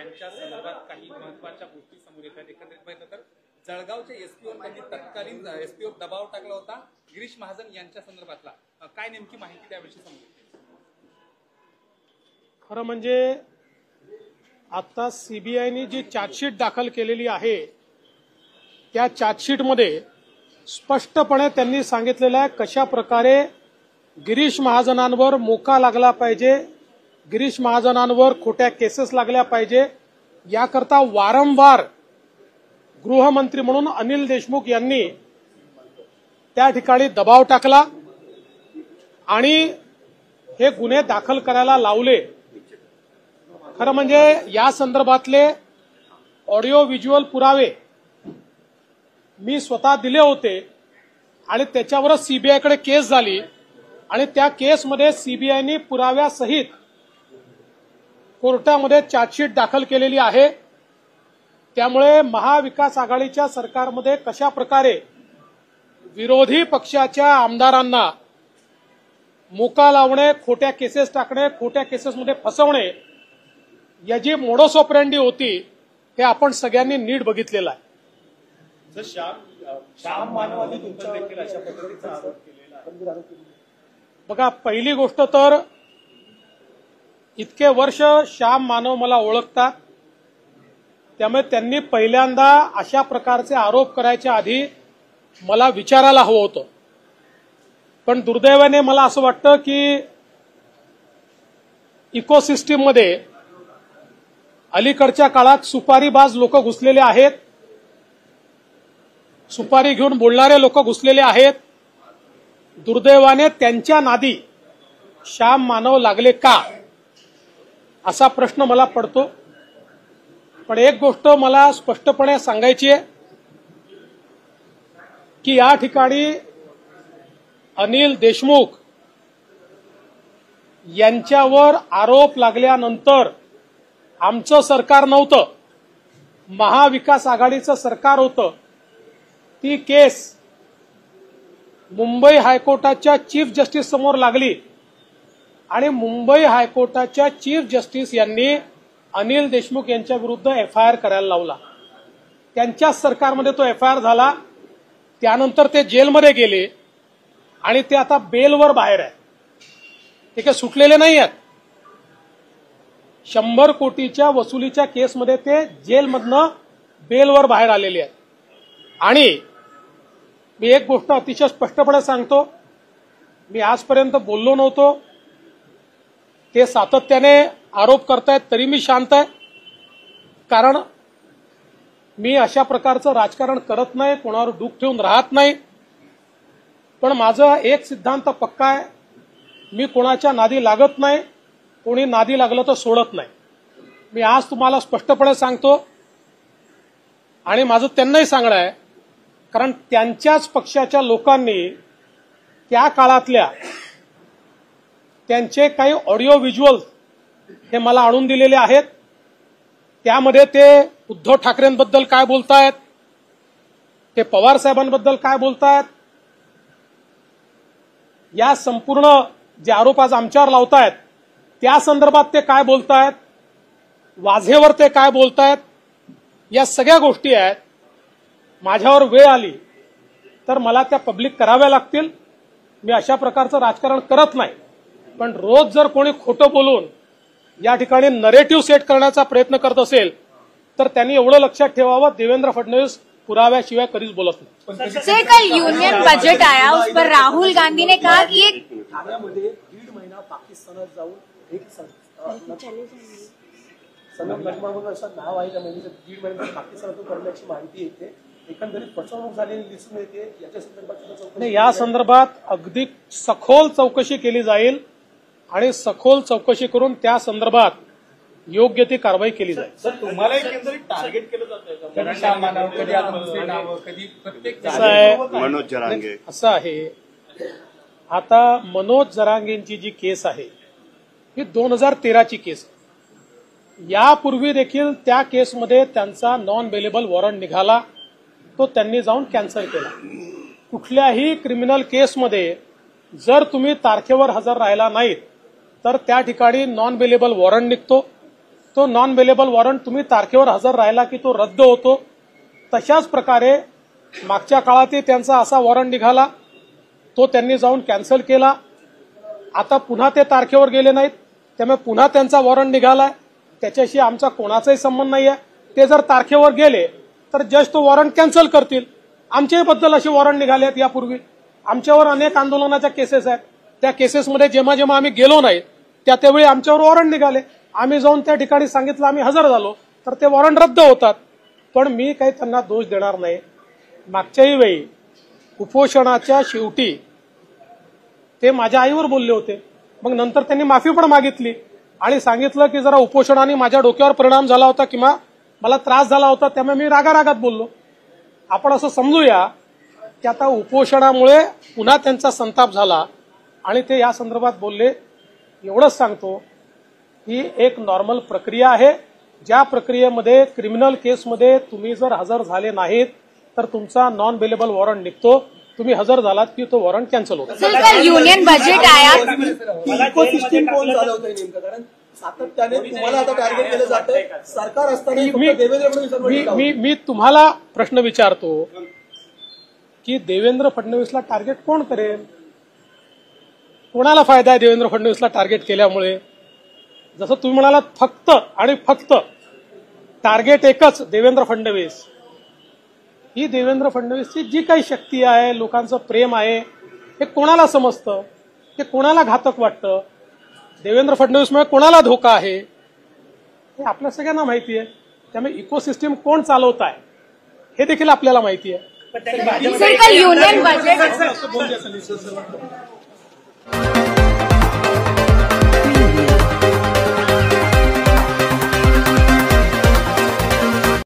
यांच्या संदर्भात काही महत्त्वाच्या गोष्टी समोर येतात। एकंदरीत पाहिलं तर जळगावच्या एसपीवर त्यांनी तत्कालीन एसपीवर दबाव टाकला होता गिरीश महाजन यांच्या संदर्भातला, काय नेमकी माहिती त्याविषयी समोर येते? खरं म्हणजे आता सीबीआयने जी चार्जशीट दाखल केलेली आहे त्या चार्जशीटमध्ये स्पष्टपणे त्यांनी सांगितलेलं आहे कशा प्रकारे गिरीश महाजनांवर मोका लागला पाहिजे, गिरीश महाजनांवर खोट्या केसेस लागल्या पाहिजे, याकरता वारंवार गृहमंत्री म्हणून अनिल देशमुख यांनी त्या ठिकाणी दबाव टाकला आणि हे गुन्हे दाखल करायला लावले। खरं म्हणजे या संदर्भातले ऑडिओ व्हिज्युअल पुरावे मी स्वतः दिले होते आणि त्याच्यावरच सीबीआयकडे केस झाली आणि त्या केसमध्ये सीबीआयने पुराव्यासहित कोर्टामध्ये चार्जशीट दाखल केलेली आहे। त्यामुळे महाविकास आघाडीच्या सरकारमध्ये कशा प्रकारे विरोधी पक्षाच्या आमदारांना मोका लावणे, खोट्या केसेस टाकणे, खोट्या केसेसमध्ये फसवणे याची मोडस ऑपरेंडी होती हे आपण सगळ्यांनी नीट बघितलेलं आहे। श्याम मानवाने तुमच्यावर देखील अशा पद्धतीचा आरोप केलेला आहे। बघा, पहिली गोष्ट तर इतके वर्ष श्याम मानव मला ओळखतात, त्यामुळे त्यांनी पहिल्यांदा अशा प्रकारचे आरोप करायच्या आधी मला विचारायला हवं होतं। पण दुर्दैवाने मला असं वाटतं की इकोसिस्टीममध्ये अलीकडच्या काळात सुपारीबाज लोक घुसलेले आहेत, सुपारी घेऊन बोलणारे लोक घुसलेले आहेत। दुर्दैवाने त्यांच्या नादी श्याम मानव लागले का असा प्रश्न मला पडतो। पण एक गोष्ट मला स्पष्टपणे सांगायची आहे की या ठिकाणी अनिल देशमुख यांच्यावर आरोप लागल्यानंतर आमचं सरकार नव्हतं, महाविकास आघाडीचं सरकार होतं। ती केस मुंबई हायकोर्टाच्या चीफ जस्टिस समोर लागली आणि मुंबई हायकोर्टाच्या चीफ जस्टिस यांनी अनिल देशमुख यांच्या विरुद्ध एफआयआर करायला लावला। त्यांच्याच सरकारमध्ये तो एफआयआर झाला, त्यानंतर ते जेलमध्ये गेले आणि ते आता बेलवर बाहेर आहे। ते काही सुटलेले नाही आहेत। 100 कोटीच्या वसुलीच्या केसमध्ये ते जेलमधनं बेलवर बाहेर आलेले आहेत। आणि मी एक गोष्ट अतिशय स्पष्टपणे सांगतो, मी आजपर्यंत बोललो नव्हतो, ते सातत्याने आरोप करतायत तरी मी शांत आहे, कारण मी अशा प्रकारचं राजकारण करत नाही, कोणावर डूक ठेवून राहत नाही। पण माझा एक सिद्धांत पक्का आहे, मी कोणाच्या नादी लागत नाही, कोणी नादी लागलं तर सोडत नाही। मी आज तुम्हाला स्पष्टपणे सांगतो आणि माझं त्यांनाही सांगणं आहे, कारण त्यांच्याच पक्षाच्या लोकांनी त्या काळातल्या त्यांचे काही ऑडिओ व्हिज्युअल्स हे मला आणून दिलेले आहेत। त्यामध्ये ते उद्धव ठाकरेंबद्दल काय बोलतायत, ते पवार साहेबांबद्दल काय बोलतायत, या संपूर्ण जे आरोप आज आमच्यावर लावतायत त्या संदर्भात ते काय बोलतायत, वाझेवर ते काय बोलतायत, या सगळ्या गोष्टी आहेत। माझ्यावर वेळ आली तर मला त्या पब्लिक कराव्या लागतील। मी अशा प्रकारचं राजकारण करत नाही, पण रोज जर कोणी खोटं बोलून या ठिकाणी नरेटिव्ह सेट करण्याचा प्रयत्न करत असेल तर त्यांनी एवढं लक्षात ठेवावं, देवेंद्र फडणवीस पुराव्याशिवाय कधीच बोलत नाही। सर, कल यूनियन बजट आया, उस पर राहुल गांधी ने कहा कि ये ठाण्यामध्ये 1.5 महिना पाकिस्तानात जाऊन एक सनम नजमा म्हणून असं नाव आहे त्या महिन्याचं 1.5 महिन्यात पाकिस्तानातून करण्याची माहिती येते, एकंदरीत फसवणूक झालेली दिसून येते। याच्या संदर्भात या संदर्भात अगदी सखोल चौकशी केली जाईल आणि सखोल चौकशी करून त्या संदर्भात योग्य ती कारवाई केली जाईल। सर, तुम्हाला एकंदरीत टार्गेट केलं जातं श्याम मानव, कधी आता दुसरे नाव, कधी प्रत्येक मनोज जरांगे असं आहे। आता मनोज जरांगेंची जी केस आहे ही 2013ची केस आहे। यापूर्वी देखील त्या केसमध्ये त्यांचा नॉन बेलेबल वॉरंट निघाला, तो त्यांनी जाऊन कॅन्सल केला। कुठल्याही क्रिमिनल केसमध्ये जर तुम्ही तारखेवर हजर राहिला नाहीत तर त्या ठिकाणी नॉन बेलेबल वॉरंट निघतो तो नॉन बेलेबल वॉरंट तुम्ही तारखेवर हजर राहिला की तो रद्द होतो. तशाच प्रकारे मागच्या काळातही त्यांचा असा वॉरंट निघाला, तो त्यांनी जाऊन कॅन्सल केला. आता पुन्हा ते तारखेवर गेले नाहीत, त्यामुळे पुन्हा त्यांचा वॉरंट निघालाय. त्याच्याशी आमचा कोणाचाही संबंध नाहीये. ते जर तारखेवर गेले तर जज तो वॉरंट कॅन्सल करतील. आमच्याबद्दल असे वॉरंट निघाले आहेत यापूर्वी. आमच्यावर अनेक आंदोलनाच्या केसेस आहेत. त्या केसेसमध्ये जेव्हा जेव्हा आम्ही गेलो नाही त्यावेळी आमच्यावर वॉरंट निघाले. आम्ही जाऊन त्या ठिकाणी सांगितलं आम्ही हजर झालो तर ते वॉरंट रद्द होतात. पण मी काही त्यांना दोष देणार नाही. मागच्याही वेळी उपोषणाच्या शेवटी ते माझ्या आईवर बोलले होते. मग नंतर त्यांनी माफी पण मागितली आणि सांगितलं की जरा उपोषणाने माझ्या डोक्यावर परिणाम झाला होता किंवा मला त्रास झाला होता, त्यामुळे मी रागारागात बोललो. आपण असं समजूया की आता उपोषणामुळे पुन्हा त्यांचा संताप झाला आणि ते या संदर्भात बोलले. एवढंच सांगतो ही एक नॉर्मल प्रक्रिया आहे. ज्या प्रक्रियेमध्ये क्रिमिनल केसमध्ये तुम्ही जर हजर झाले नाहीत तर तुमचा नॉन बेलेबल वॉरंट निघतो. तुम्ही हजर झालात की तो वॉरंट कॅन्सल होतो. सर, कल यूनियन बजट आया. इकोसिस्टम कोण चालवतंय नेमकं? कारण सातत्याने तुम्हाला आता टार्गेट केलं जातंय. सरकार असताना फक्त देवेंद्र फडणवीस. मी तुम्हाला प्रश्न विचारतो की देवेंद्र फडणवीसला टार्गेट कोण करेल? कोणाला फायदा आहे देवेंद्र फडणवीसला टार्गेट केल्यामुळे? जसं तुम्ही म्हणालात फक्त आणि फक्त टार्गेट एकच देवेंद्र फडणवीस. ही देवेंद्र फडणवीसची जी काही शक्ती आहे, लोकांचं प्रेम आहे, हे कोणाला समजतं? हे कोणाला घातक वाटतं? देवेंद्र फडणवीसमुळे कोणाला धोका आहे हे आपल्या सगळ्यांना माहिती आहे. त्यामुळे इकोसिस्टम कोण चालवत आहे हे देखील आपल्याला माहिती आहे. सर, कल यूनियन बजट